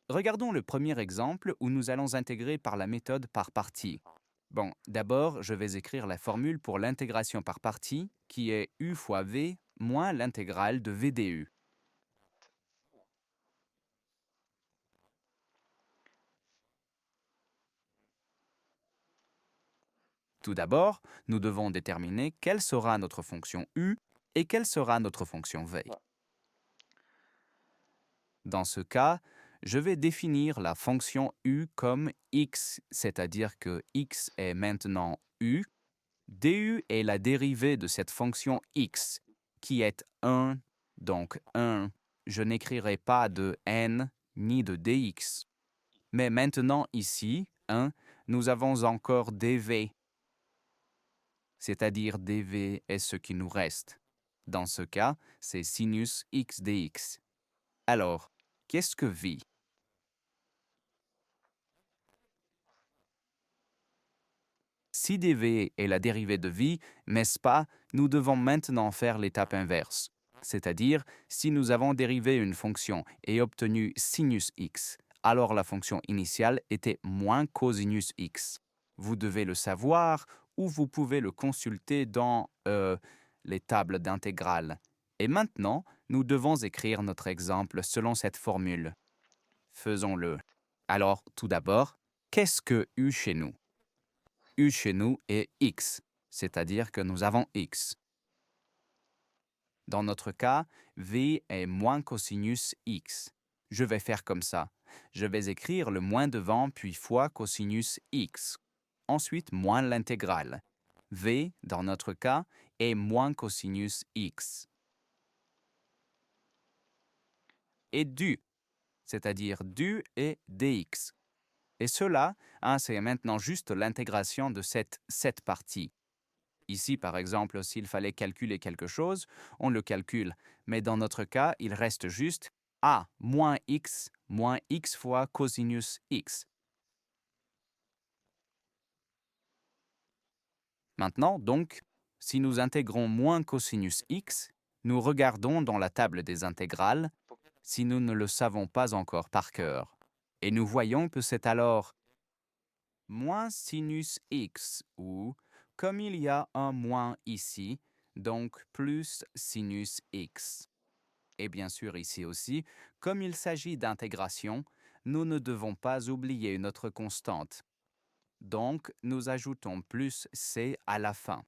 Regardons le premier exemple où nous allons intégrer par la méthode par partie. Bon, d'abord, je vais écrire la formule pour l'intégration par partie, qui est u fois v moins l'intégrale de v du. Tout d'abord, nous devons déterminer quelle sera notre fonction u et quelle sera notre fonction v. Dans ce cas, je vais définir la fonction u comme x, c'est-à-dire que x est maintenant u. Du est la dérivée de cette fonction x, qui est 1, donc 1. Je n'écrirai pas de n ni de dx. Mais maintenant ici, 1, nous avons encore dv, c'est-à-dire dv est ce qui nous reste. Dans ce cas, c'est sinus x dx. Alors, qu'est-ce que v? Si dv est la dérivée de v, n'est-ce pas, nous devons maintenant faire l'étape inverse. C'est-à-dire, si nous avons dérivé une fonction et obtenu sinus x, alors la fonction initiale était moins cosinus x. Vous devez le savoir ou vous pouvez le consulter dans les tables d'intégrale. Et maintenant, nous devons écrire notre exemple selon cette formule. Faisons-le. Alors, tout d'abord, qu'est-ce que u chez nous? U chez nous est x, c'est-à-dire que nous avons x. Dans notre cas, v est moins cosinus x. Je vais faire comme ça. Je vais écrire le moins devant puis fois cosinus x. Ensuite, moins l'intégrale. V, dans notre cas, est moins cosinus x. Et du, c'est-à-dire du et dx. Et cela, c'est maintenant juste l'intégration de cette partie. Ici, par exemple, s'il fallait calculer quelque chose, on le calcule. Mais dans notre cas, il reste juste a moins x fois cosinus x. Maintenant, donc, si nous intégrons moins cosinus x, nous regardons dans la table des intégrales si nous ne le savons pas encore par cœur. Et nous voyons que c'est alors moins sinus x ou, comme il y a un moins ici, donc plus sinus x. Et bien sûr ici aussi, comme il s'agit d'intégration, nous ne devons pas oublier notre constante. Donc, nous ajoutons plus c à la fin.